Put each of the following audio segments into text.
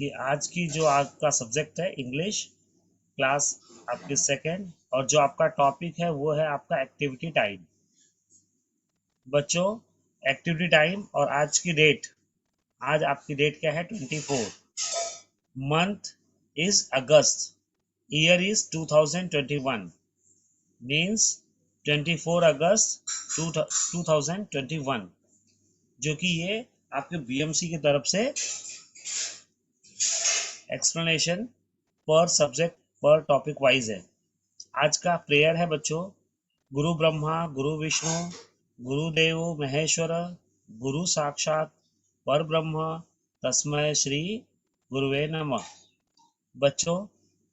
कि आज की जो आपका सब्जेक्ट है इंग्लिश क्लास आपकी सेकेंड, और जो आपका टॉपिक है वो है आपका एक्टिविटी टाइम। बच्चों, एक्टिविटी टाइम और आज की डेट, आज आपकी डेट क्या है? 24। Month is August, year is 2021, means 24 अगस्त 2021, जो कि ये आपके बीएमसी की तरफ से एक्सप्लेनेशन पर सब्जेक्ट पर टॉपिक वाइज है। आज का प्रेयर है बच्चों, गुरु ब्रह्मा गुरु विष्णु गुरुदेव महेश्वर गुरु साक्षात पर ब्रह्म तस्मय श्री गुरुवे नमः। बच्चों,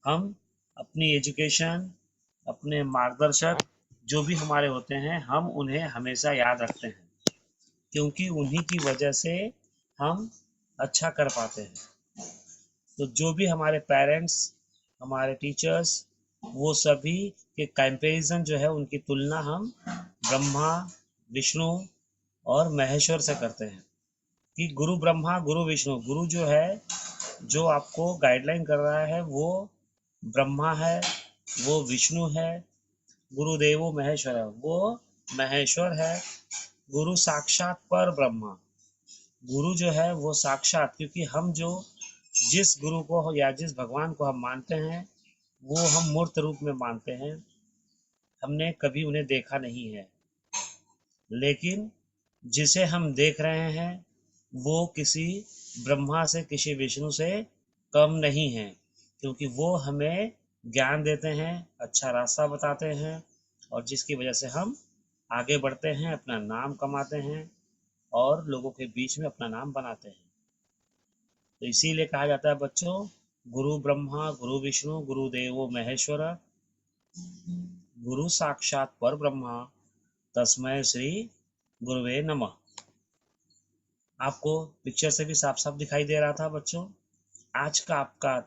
हम अपनी एजुकेशन, अपने मार्गदर्शक जो भी हमारे होते हैं, हम उन्हें हमेशा याद रखते हैं, क्योंकि उन्हीं की वजह से हम अच्छा कर पाते हैं। तो जो भी हमारे पेरेंट्स, हमारे टीचर्स, वो सभी के कंपैरिजन जो है, उनकी तुलना हम ब्रह्मा विष्णु और महेश्वर से करते हैं कि गुरु ब्रह्मा गुरु विष्णु, गुरु जो है, जो आपको गाइडलाइन कर रहा है, वो ब्रह्मा है, वो विष्णु है, गुरुदेवो महेश्वर है, वो महेश्वर है, गुरु साक्षात पर ब्रह्मा, गुरु जो है वो साक्षात, क्योंकि हम जो जिस गुरु को या जिस भगवान को हम मानते हैं, वो हम मूर्त रूप में मानते हैं, हमने कभी उन्हें देखा नहीं है। लेकिन जिसे हम देख रहे हैं वो किसी ब्रह्मा से, किसी विष्णु से कम नहीं है, क्योंकि वो हमें ज्ञान देते हैं, अच्छा रास्ता बताते हैं, और जिसकी वजह से हम आगे बढ़ते हैं, अपना नाम कमाते हैं और लोगों के बीच में अपना नाम बनाते हैं। तो इसीलिए कहा जाता है बच्चों, गुरु ब्रह्मा गुरु विष्णु गुरुदेवो महेश्वर गुरु साक्षात पर ब्रह्मा तस्मय श्री गुरुवे नमः। आपको पिक्चर से भी साफ साफ दिखाई दे रहा था बच्चों। आज का आपका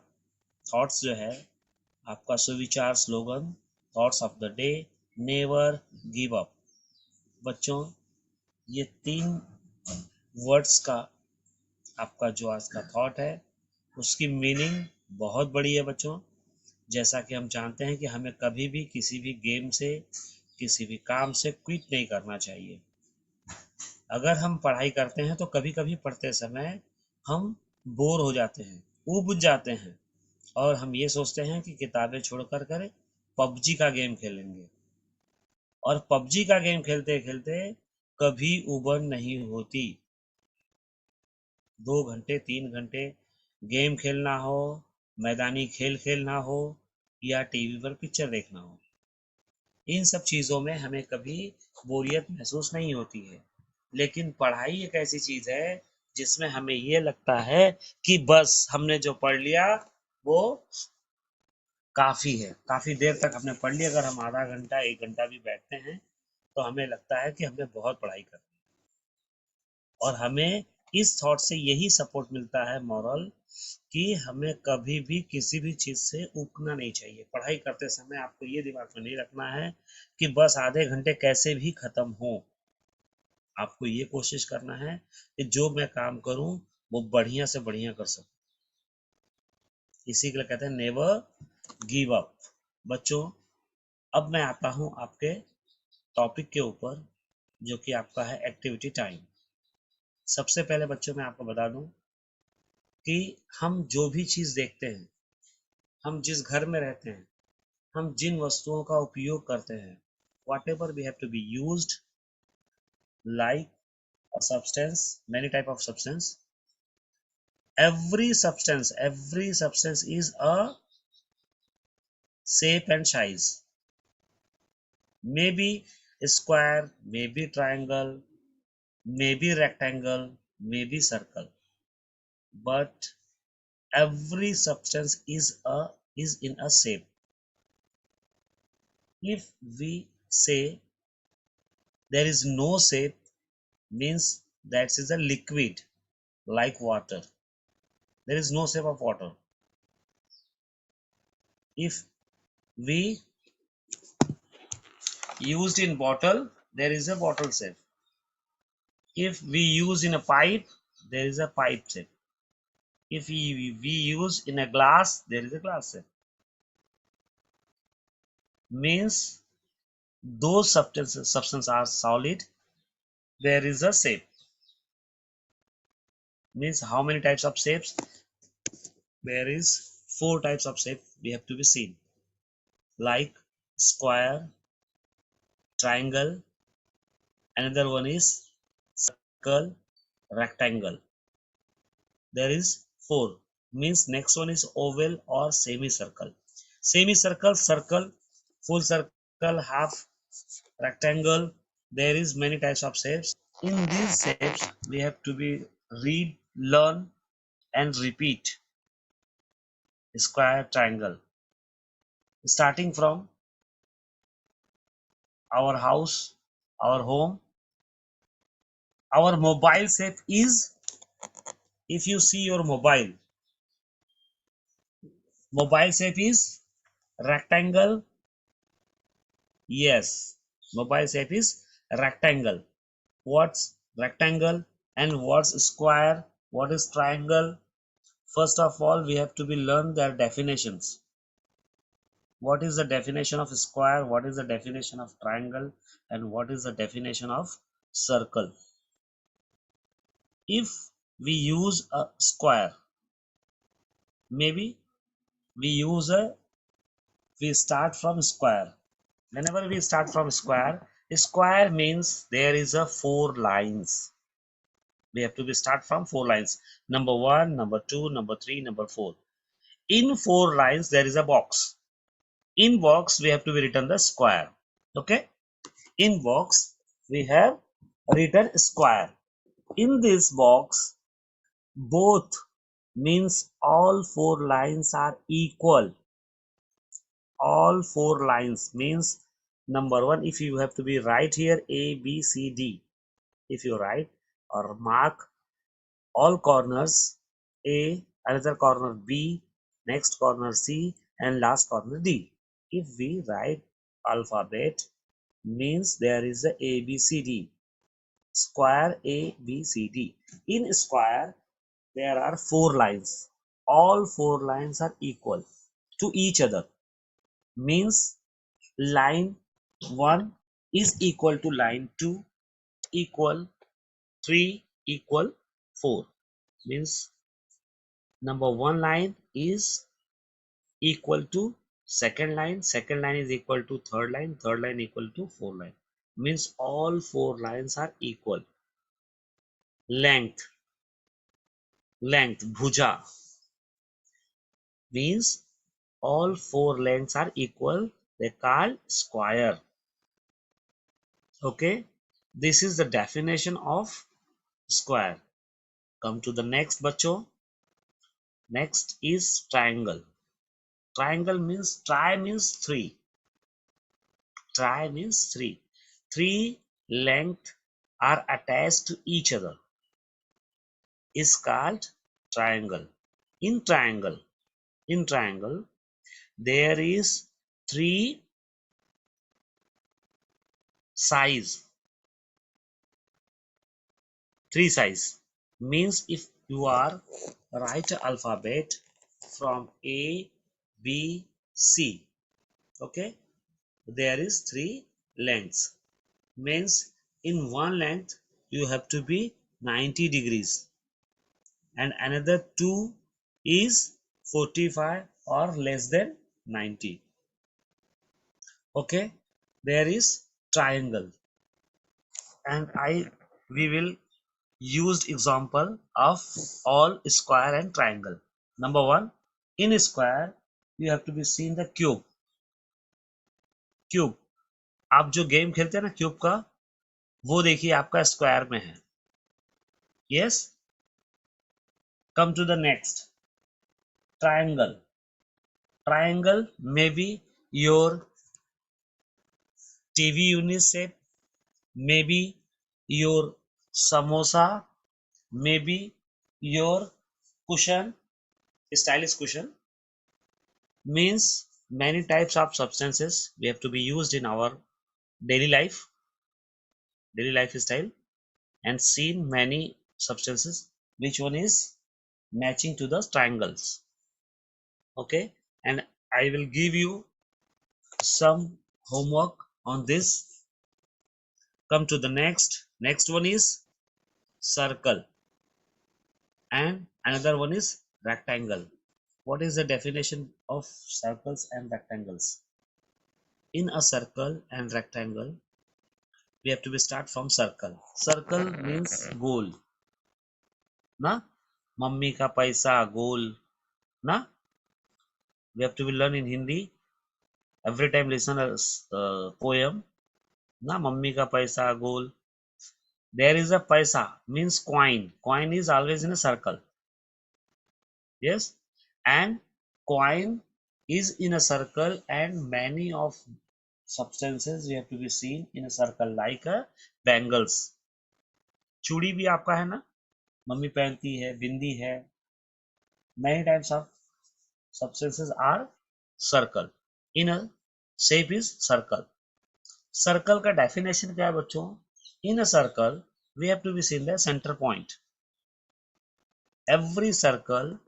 थॉट्स जो है, आपका सुविचार slogan, thoughts of the day, never give up. बच्चों, ये 3 वर्ड्स का आपका जो आज का थॉट है, उसकी मीनिंग बहुत बड़ी है बच्चों। जैसा कि हम जानते हैं कि हमें कभी भी किसी भी गेम से, किसी भी काम से क्विट नहीं करना चाहिए। अगर हम पढ़ाई करते हैं तो कभी कभी पढ़ते समय हम बोर हो जाते हैं, ऊब जाते हैं, और हम ये सोचते हैं कि किताबें छोड़कर पबजी का गेम खेलेंगे, और पबजी का गेम खेलते खेलते कभी उबर नहीं होती। 2 घंटे 3 घंटे गेम खेलना हो, मैदानी खेल खेलना हो, या टीवी पर पिक्चर देखना हो, इन सब चीज़ों में हमें कभी बोरियत महसूस नहीं होती है। लेकिन पढ़ाई एक ऐसी चीज़ है जिसमें हमें ये लगता है कि बस हमने जो पढ़ लिया वो काफ़ी है, काफ़ी देर तक हमने पढ़ लिया। अगर हम आधा घंटा 1 घंटा भी बैठते हैं तो हमें लगता है कि हमने बहुत पढ़ाई कर ली, और हमें इस थॉट से यही सपोर्ट मिलता है, मॉरल, कि हमें कभी भी किसी भी चीज़ से ऊबना नहीं चाहिए। पढ़ाई करते समय आपको ये दिमाग में नहीं रखना है कि बस आधे घंटे कैसे भी ख़त्म हो। आपको ये कोशिश करना है कि जो मैं काम करूं वो बढ़िया से बढ़िया कर सकूं। इसी के लिए कहते हैं नेवर गिव अप। बच्चों, अब मैं आता हूं आपके टॉपिक के ऊपर, जो कि आपका है एक्टिविटी टाइम। सबसे पहले बच्चों मैं आपको बता दूं कि हम जो भी चीज़ देखते हैं, हम जिस घर में रहते हैं, हम जिन वस्तुओं का उपयोग करते हैं, whatever we have to be used, like a substance, many type of substance, every substance is a shape and size, maybe square, maybe triangle, maybe rectangle, maybe circle, but every substance is in a shape. If we say there is no shape, means that is a liquid like water. There is no shape of water. If we used in bottle, there is a bottle shape. If we use in a pipe, there is a pipe shape. If we use in a glass, there is a glass shape. Means those substances are solid, there is a shape. Means how many types of shapes? There is four types of shape we have to be seen, like square, triangle, another one is circle, rectangle. There is four. Means next one is oval or semicircle. Semicircle, circle, full circle, half, rectangle. There is many types of shapes. In these shapes we have to be read, learn and repeat. Square, triangle, starting from our house, our home. Our mobile shape is, if you see your mobile shape is rectangle. Yes, mobile shape is rectangle. What's rectangle and what's square? What is triangle? First of all, we have to be learn their definitions. What is the definition of square? What is the definition of triangle? And what is the definition of circle? If we use a square, maybe we use a we start from square. Whenever we start from square means there is a four lines. We have to be start from four lines. Number one, number two, number three, number four. In four lines there is a box. In box we have to be written the square. Okay. In box we have written square. In this box both means all four lines are equal. All four lines means number one, if you have to be write here A B C D, if you write or mark all corners A, another corner B, next corner C and last corner D. If we write alphabet means there is a ABCD, square ABCD. In square there are four lines. All four lines are equal to each other. Means line 1 is equal to line 2 equal 3 equal 4. Means number 1 line is equal to second line is equal to third line equal to fourth line. Means all four lines are equal. Length, bhuja, means all four lengths are equal, they called square. Okay, this is the definition of square. Come to the next bacho. Next is triangle. Triangle means tri means three. Tri means three. Three lengths are attached to each other is called triangle. In triangle, there is three size. Three size means if you are write alphabet from A, B, C. Okay, there is three lengths. Means in one length you have to be 90 degrees and another two is 45 or less than 90. Okay, there is triangle and we will use example of all square and triangle. Number one, in square you have to be seen the cube. Cube, आप जो game खेलते हैं ना cube का, वो देखिए आपका square में है. Yes. Come to the next, triangle. Triangle may be your TV unit shape, may be your samosa, may be your cushion, stylish cushion. Means many types of substances we have to be used in our daily lifestyle and seen many substances. Which one is matching to the triangles. Okay, and I will give you some homework on this. Come to the next one is circle, and another one is rectangle. What is the definition of circles and rectangles? In a circle and rectangle, we have to be start from circle. Circle means goal, na? Mummy का पैसा गोल, na? We have to be learn in Hindi. Every time listen a poem, na? Mummy का पैसा गोल. There is a paisa means coin. Coin is always in a circle. Yes, and coin is in a circle, and many of substances we have to be seen in a circle like a bangles. चूड़ी भी आपका है ना, mummy पहनती है, बिंदी है. Many types of substances are circle. In a shape is circle. Circle का definition क्या है बच्चों? In a circle we have to be seen the center point. Every circle,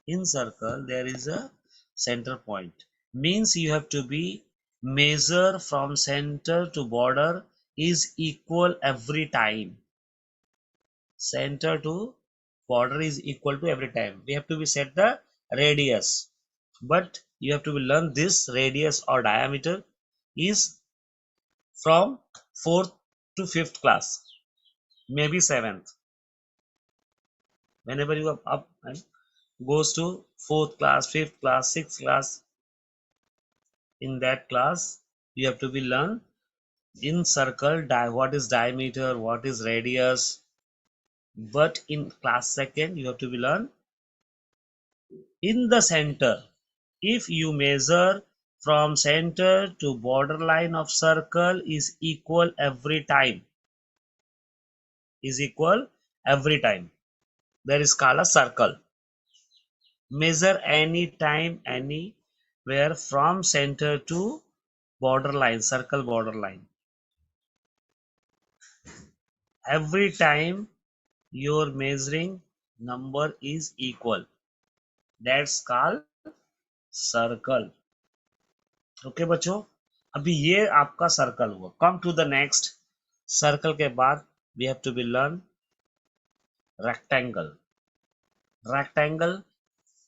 in circle there is a center point, means you have to be measure from center to border is equal every time. Center to border is equal to every time. We have to be set the radius, but you have to be learn this radius or diameter is from 4th to 5th class, maybe 7th. Whenever you are up and goes to 4th class, 5th class, 6th class, in that class you have to be learn in circle what is diameter, what is radius. But in class second you have to be learn in the center. If you measure from center to borderline of circle is equal every time, is equal every time, there is called a circle. Measure any time anywhere from center to borderline, circle borderline. Every time your measuring number is equal, that's called circle. Okay बच्चों, अभी ये आपका circle हुआ. Come to the next. Circle के बाद we have to be learn rectangle. Rectangle,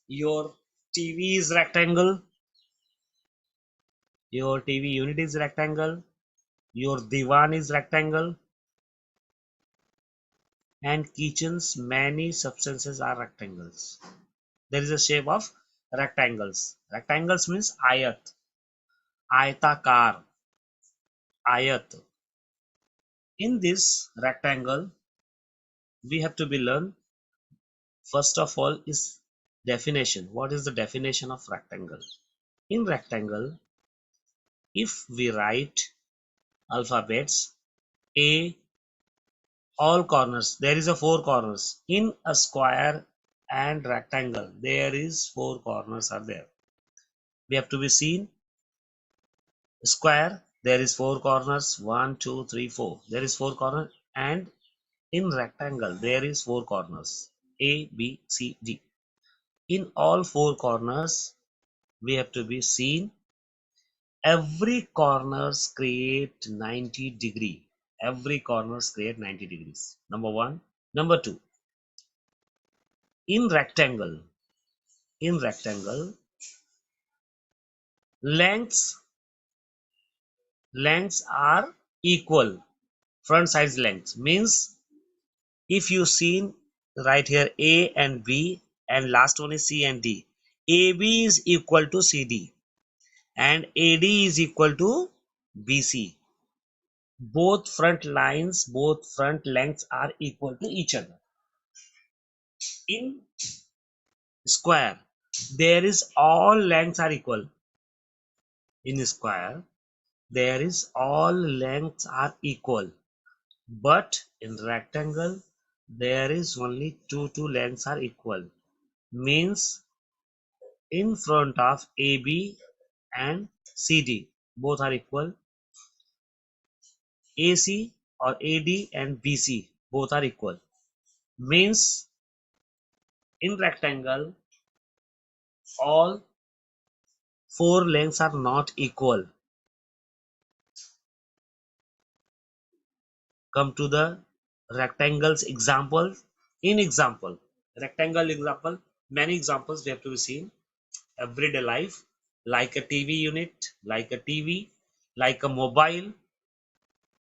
your TV is rectangle, your TV unit is rectangle, your divan is rectangle, and kitchens many substances are rectangles. There is a shape of rectangles. Rectangles means ayat, आयताकार, ayat. In this rectangle we have to be learn first of all is definition. What is the definition of rectangle? In rectangle, if we write alphabets a, all corners, there is a 4 corners. In a square and rectangle there is 4 corners are there. We have to be seen square, there is 4 corners, 1 2 3 4, there is 4 corners. And in rectangle there is 4 corners, a b c d. In all 4 corners we have to be seen every corners create 90 degree. Every corners create 90 degrees. Number 1. Number 2, in rectangle, lengths are equal. Front sides length means if you seen right here a and b and last one is c and d, ab is equal to cd and ad is equal to bc. Both front lines, both front lengths are equal to each other. In square there is all lengths are equal. In square there is all lengths are equal, but in rectangle there is only two lengths are equal. Means in front of AB and CD both are equal, AC or AD and BC both are equal. Means In rectangle, all four lengths are not equal. Come to the rectangles example. In example, rectangle example, many examples we have to be seen. Everyday life, like a TV unit, like a TV, like a mobile.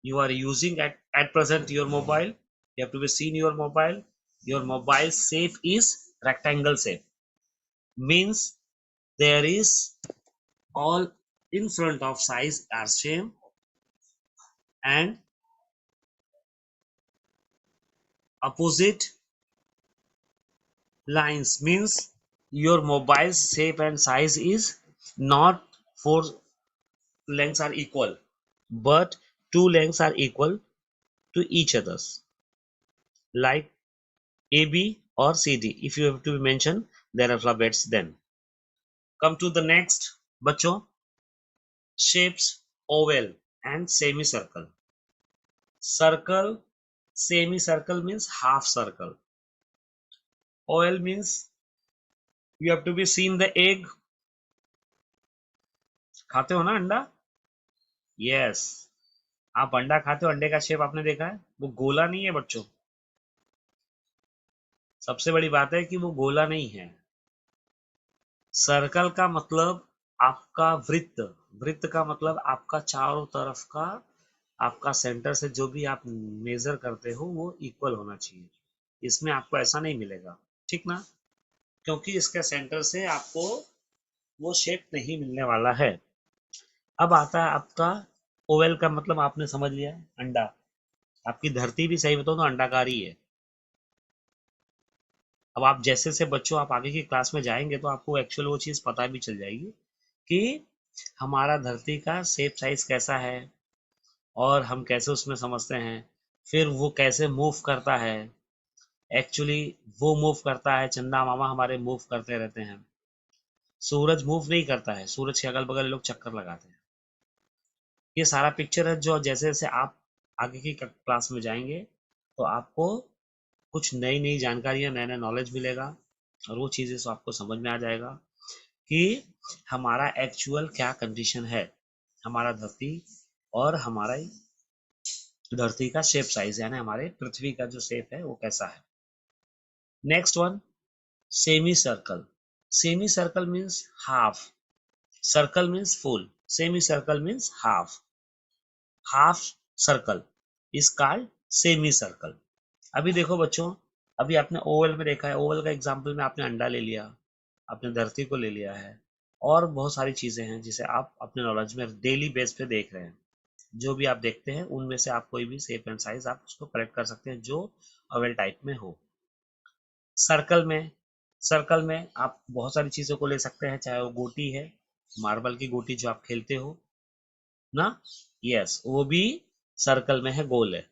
You are using at present your mobile. You have to be seen your mobile. Your mobile shape is rectangle shape. Means there is all in front of size are same, and opposite lines means your mobile shape and size is not four lengths are equal, but two lengths are equal to each others, like AB or CD. If you have to mention their alphabets, then come to the next, बच्चों, shapes, oval and semicircle. Circle, semicircle means half circle. Oval means you have to be seen the egg. खाते हो ना अंडा? Yes, आप अंडा खाते हो, अंडे का शेप आपने देखा है, वो गोला नहीं है बच्चों। सबसे बड़ी बात है कि वो गोला नहीं है। सर्कल का मतलब आपका वृत्त, वृत्त का मतलब आपका चारों तरफ का, आपका सेंटर से जो भी आप मेजर करते हो वो इक्वल होना चाहिए। इसमें आपको ऐसा नहीं मिलेगा, ठीक ना, क्योंकि इसके सेंटर से आपको वो शेप नहीं मिलने वाला है। अब आता है आपका ओवल का मतलब आपने समझ लिया, अंडा। आपकी धरती भी सही बताओ तो अंडाकार ही है। अब आप जैसे से बच्चों आप आगे की क्लास में जाएंगे तो आपको एक्चुअल वो चीज़ पता भी चल जाएगी कि हमारा धरती का शेप साइज कैसा है और हम कैसे उसमें समझते हैं, फिर वो कैसे मूव करता है। एक्चुअली वो मूव करता है, चंदा मामा हमारे मूव करते रहते हैं। सूरज मूव नहीं करता है, सूरज के अगल बगल लोग चक्कर लगाते हैं। ये सारा पिक्चर है जो जैसे जैसे आप आगे की क्लास में जाएंगे तो आपको कुछ नई नई जानकारियां, नया नया नॉलेज मिलेगा और वो चीज़ें से आपको समझ में आ जाएगा कि हमारा एक्चुअल क्या कंडीशन है, हमारा धरती और हमारा धरती का शेप साइज, यानी हमारे पृथ्वी का जो शेप है वो कैसा है। Next one, semi circle. Semi circle means half, circle means full, semi circle means half. Half circle is called semi circle. अभी देखो बच्चों, अभी आपने ओवल में देखा है, ओवल का एग्जांपल में आपने अंडा ले लिया, आपने धरती को ले लिया है, और बहुत सारी चीजें हैं जिसे आप अपने नॉलेज में डेली बेस पे देख रहे हैं। जो भी आप देखते हैं उनमें से आप कोई भी शेप एंड साइज आप उसको करेक्ट कर सकते हैं जो ओवल टाइप में हो। सर्कल में, सर्कल में आप बहुत सारी चीजों को ले सकते हैं, चाहे वो गोटी है, मार्बल की गोटी जो आप खेलते हो ना, यस, वो भी सर्कल में है, गोल है,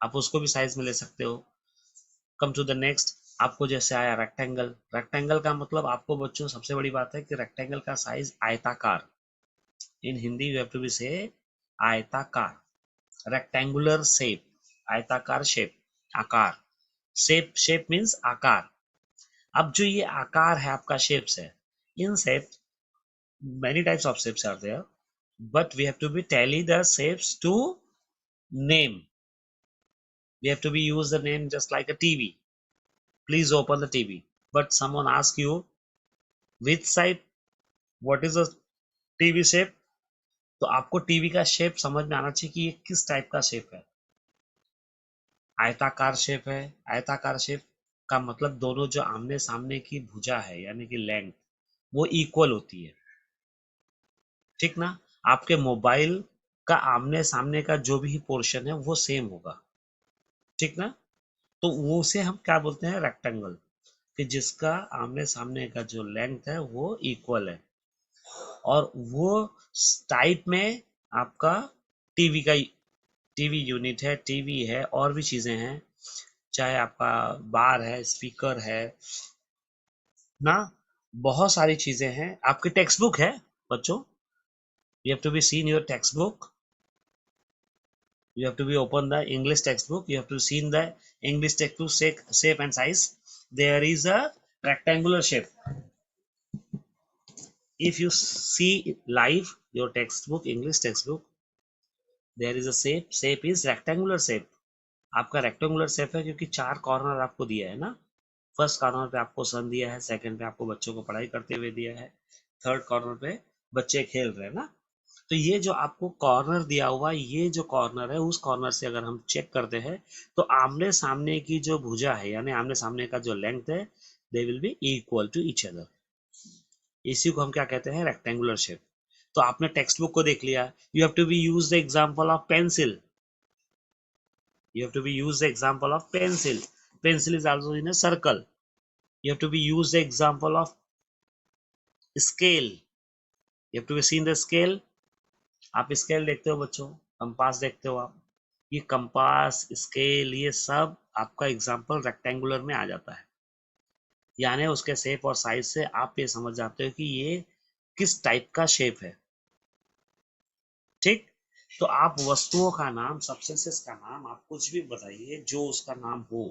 आप उसको भी साइज में ले सकते हो। कम टू द नेक्स्ट, आपको जैसे आया रेक्टेंगल। रेक्टेंगल का मतलब आपको बच्चों सबसे बड़ी बात है कि रेक्टेंगल का साइज आयताकार, in Hindi you have to be say आयताकार, रेक्टेंगुलर शेप, आयताकार शेप, आकार, शेप, शेप मीन्स आकार। अब जो ये आकार है आपका शेप्स है, in shape many types of shapes are there, but we have to be tally the shapes to name. We have to be use the name just like a TV. Please open the TV, but someone ask you which side, what is the TV shape, तो आपको TV का shape समझ में आना चाहिए कि ये किस टाइप का शेप है। आयताकार शेप है, आयताकार शेप का मतलब दोनों जो आमने सामने की भुजा है यानी कि लेंथ वो इक्वल होती है, ठीक ना। आपके मोबाइल का आमने सामने का जो भी पोर्शन है वो सेम होगा, ठीक ना। तो वो से हम क्या बोलते हैं, रेक्टेंगल, कि जिसका आमने सामने का जो लेंथ है वो इक्वल है, और वो टाइप में आपका टीवी का, टीवी यूनिट है, टीवी है, और भी चीजें हैं, चाहे आपका बार है, स्पीकर है ना, बहुत सारी चीजें हैं। आपकी टेक्स्ट बुक है बच्चों, you have to be seen your textbook, you have to be open the English textbook, you have to seen the English textbook shape and size, there is a rectangular shape. If you see live your textbook, English textbook, there is a shape is rectangular shape. आपका rectangular shape है क्योंकि चार corner आपको दिया है ना. First corner पे आपको सन दिया है, सेकंड पे आपको बच्चों को पढ़ाई करते हुए दिया है, थर्ड कॉर्नर पे बच्चे खेल रहे हैं ना. तो ये जो आपको कॉर्नर दिया हुआ, ये जो कॉर्नर है, उस कॉर्नर से अगर हम चेक करते हैं तो आमने सामने की जो भुजा है यानी आमने सामने का जो लेंथ है, they will be equal to each other. इसी को हम क्या कहते हैं, रेक्टेंगुलर शेप. तो आपने टेक्स्ट बुक को देख लिया. You have to be use the example of pencil. You have to be use the example of pencil. Pencil is also in a circle. You have to be use the example of scale. You have to be seen the scale. आप scale देखते हो बच्चों, compass देखते हो आप. ये compass, scale, ये सब आपका एग्जाम्पल रेक्टेंगुलर में आ जाता है. यानी उसके शेप और साइज से आप ये समझ जाते हो कि ये किस टाइप का शेप है. ठीक. तो आप वस्तुओं का नाम, सब्सटेंसेस का नाम, आप कुछ भी बताइए जो उसका नाम हो.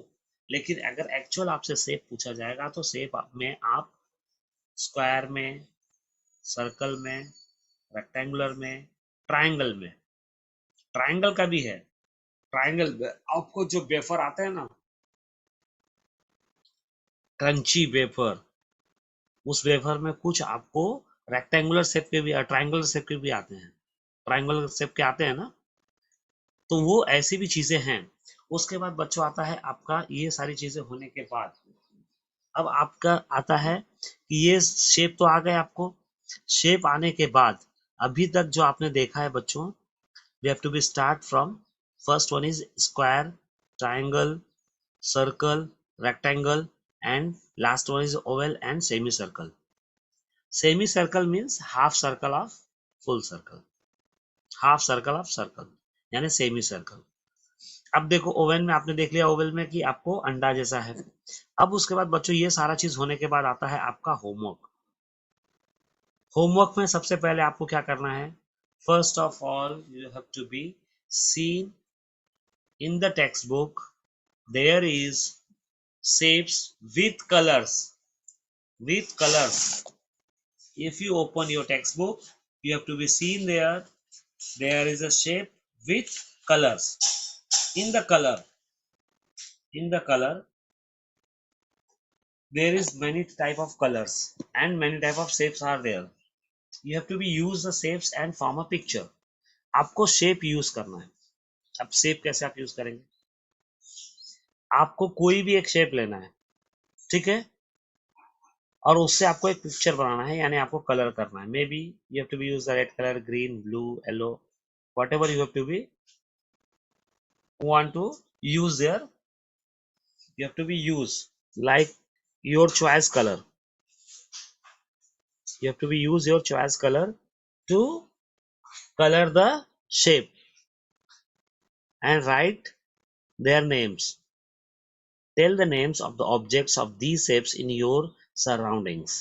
लेकिन अगर एक्चुअल आपसे शेप पूछा जाएगा तो शेप में आप स्क्वायर में, सर्कल में, रेक्टेंगुलर में, ट्रायंगल में. ट्रायंगल का भी है. ट्रायंगल आपको जो वेफर आते हैं ना, क्रंची वेफर, उस वेफर में कुछ आपको रेक्टेंगुलर शेप के भी, ट्रायंगुलर शेप के भी आते हैं. ट्रायंगुलर शेप के आते हैं ना. तो वो ऐसी भी चीजें हैं. उसके बाद बच्चों आता है आपका, ये सारी चीजें होने के बाद अब आपका आता है कि ये शेप तो आ गए आपको. शेप आने के बाद अभी तक जो आपने देखा है बच्चों, we have to be start from first one is square, triangle, circle, rectangle, and last one is oval and semicircle. Semicircle means half circle of full circle, half circle of circle, यानी semi circle. अब देखो Oval में आपने देख लिया, Oval में कि आपको अंडा जैसा है. अब उसके बाद बच्चों ये सारा चीज होने के बाद आता है आपका होमवर्क. होमवर्क में सबसे पहले आपको क्या करना है, first of all you have to be seen in the textbook there is shapes with colors. With colors. If you open your textbook, you have to be seen there. There is a shape with colors. In the color, there is many type of colors and many type of shapes are there. You have to be use the shapes and form a picture. आपको shape use करना है. अब shape कैसे आप use करेंगे, आपको कोई भी एक शेप लेना है, ठीक है, और उससे आपको एक पिक्चर बनाना है, यानी आपको कलर करना है. May be you have to be use the red colour, green, blue, yellow, whatever you have to be want to use there. You have to be use like your choice color. You have to be use your choice color to color the shape and write their names. Tell the names of the objects of these shapes in your surroundings.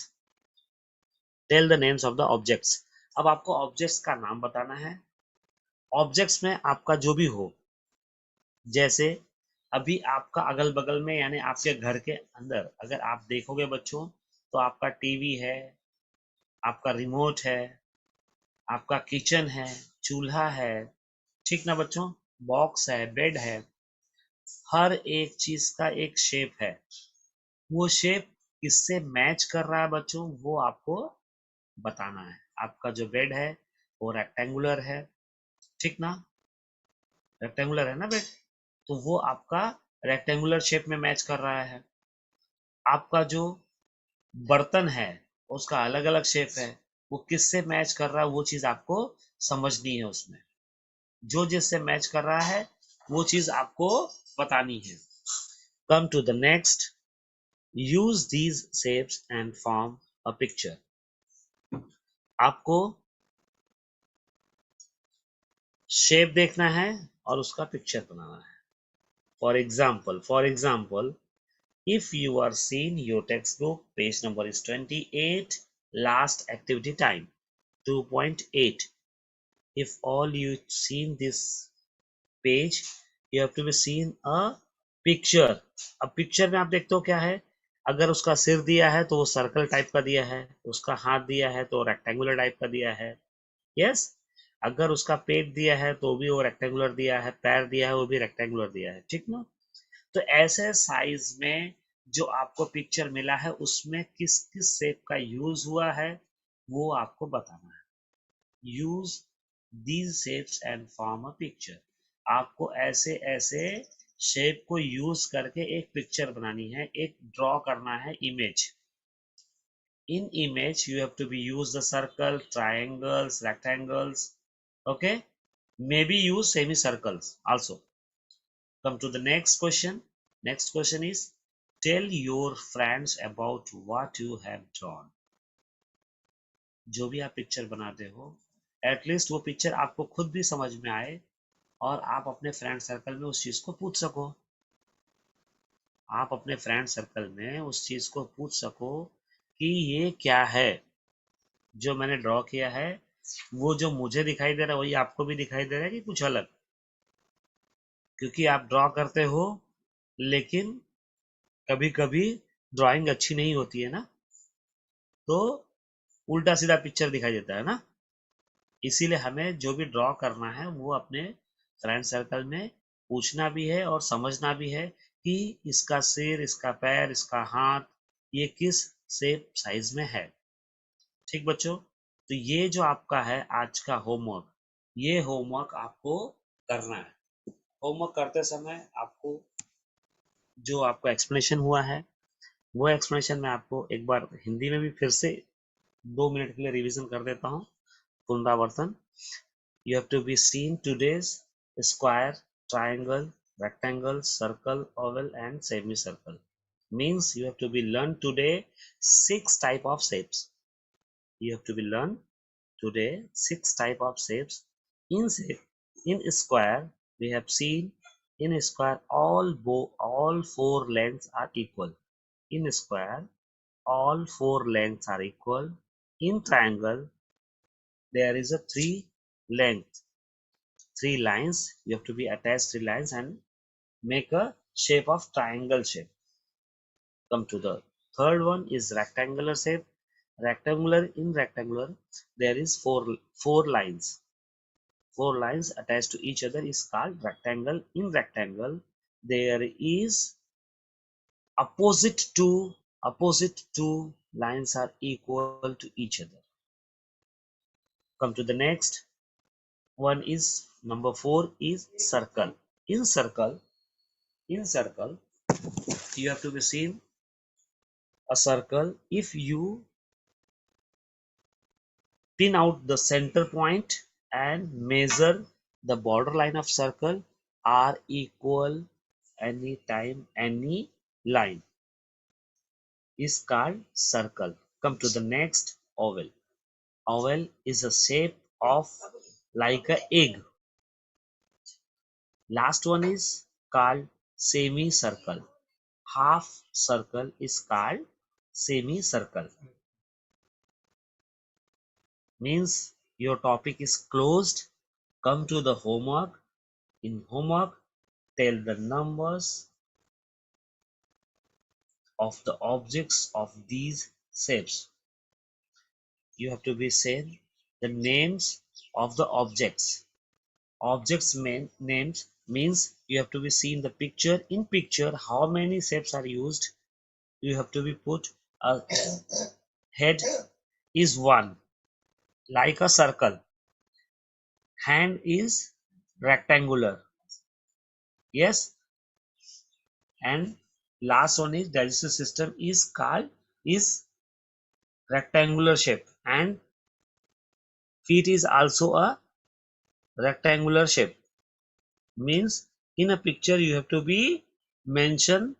Tell the names of the objects. अब आपको objects का नाम बताना है. Objects में आपका जो भी हो, जैसे अभी आपका अगल बगल में यानी आपके घर के अंदर अगर आप देखोगे बच्चों, तो आपका टीवी है, आपका रिमोट है, आपका किचन है, चूल्हा है, ठीक ना बच्चों, बॉक्स है, बेड है. हर एक चीज का एक शेप है. वो शेप किससे मैच कर रहा है बच्चों, वो आपको बताना है. आपका जो बेड है वो रेक्टेंगुलर है, ठीक ना, रेक्टेंगुलर है ना बेड, तो वो आपका रेक्टेंगुलर शेप में मैच कर रहा है. आपका जो बर्तन है उसका अलग अलग शेप है, वो किससे मैच कर रहा है वो चीज आपको समझनी है. उसमें जो जिससे मैच कर रहा है वो चीज आपको बतानी है. Come to the next, use these shapes and form a picture. आपको शेप देखना है और उसका पिक्चर बनाना है. For example if you are seen your textbook, page number is 28, last activity time 2.8. If all you seen this page, you have to be seen a picture. अब picture में आप देखते हो क्या है, अगर उसका सिर दिया है तो वो सर्कल टाइप का दिया है, उसका हाथ दिया है तो रेक्टेंगुलर टाइप का दिया है। यस, अगर उसका पेट दिया है तो भी वो रेक्टेंगुलर दिया है, पैर दिया है वो भी रेक्टेंगुलर दिया है, ठीक ना। तो ऐसे साइज में जो आपको पिक्चर मिला है उसमें किस किस शेप का यूज हुआ है वो आपको बताना है। Use these shapes and form a picture. आपको ऐसे ऐसे शेप को यूज करके एक पिक्चर बनानी है, एक ड्रॉ करना है image. In image you have to be use the circle, triangles, rectangles, okay, maybe use semicircles also. Come to the next question. Next question is, tell your friends about what you have drawn. जो भी आप picture बनाते हो at least वो picture आपको खुद भी समझ में आए और आप अपने फ्रेंड सर्कल में उस चीज को पूछ सको। आप अपने फ्रेंड सर्कल में उस चीज को पूछ सको कि ये क्या है जो मैंने ड्रॉ किया है। वो जो मुझे दिखाई दे रहा है वही आपको भी दिखाई दे रहा है कि कुछ अलग। क्योंकि आप ड्रॉ करते हो लेकिन कभी कभी ड्राइंग अच्छी नहीं होती है ना, तो उल्टा सीधा पिक्चर दिखाई देता है ना। इसीलिए हमें जो भी ड्रॉ करना है वो अपने फ्रेंड सर्कल में पूछना भी है और समझना भी है कि इसका सिर, इसका पैर, इसका हाथ ये किस शेप साइज में है। ठीक बच्चों, तो ये जो आपका है आज का होमवर्क, ये होमवर्क आपको करना है। होमवर्क करते समय आपको जो आपका एक्सप्लेनेशन हुआ है वो एक्सप्लेनेशन मैं आपको एक बार हिंदी में भी फिर से 2 मिनट के लिए रिवीजन कर देता हूँ, पुनरावर्तन। You have to be seen today's square, triangle, rectangle, circle, oval and semicircle. Means you have to be learn today 6 type of shapes. You have to be learn today 6 type of shapes. In shape, in square, we have seen in square all four lengths are equal. In square, all four lengths are equal. In triangle, there is a length, three lines. You have to be attached 3 lines and make a shape of triangle shape. Come to the third one is rectangular shape. Rectangular, there is four lines. Four lines attached to each other is called rectangle. In rectangle, there is opposite two lines are equal to each other. Come to the next one is number 4 is circle. In circle, in circle, you have to be seen a circle. If you pin out the center point and measure the border line of circle are equal anytime any line is called circle. Come to the next oval. Oval is a shape of like a egg. Last one is called semicircle. Half circle is called semicircle. Means your topic is closed. Come to the homework. In homework, tell the numbers of the objects of these shapes. You have to be said the names of the objects. Objects names means you have to be seen the picture. In picture, how many shapes are used? You have to be put a head is one, like a circle. Hand is rectangular. Yes, and last one is digestive system is called is rectangular shape and feet is also a rectangular shape. Means in a picture you have to be mention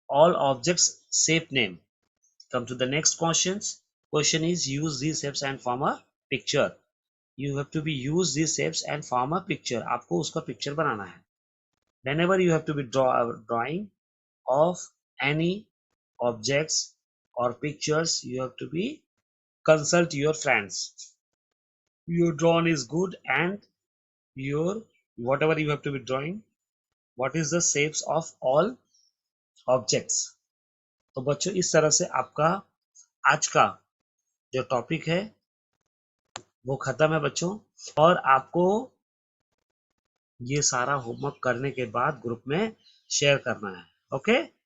all objects shape name. Come to the next questions. Question is use these shapes and form a picture. You have to be use these shapes and form a picture. आपको उसका picture बनाना है. Whenever you have to be drawing of any objects or pictures, you have to be consult your friends. Your drawn is good and your whatever you have to be drawing, what is the shapes of all objects. तो बच्चों इस तरह से आपका आज का जो topic है वो खत्म है बच्चों। और आपको ये सारा होमवर्क करने के बाद ग्रुप में शेयर करना है। ओके।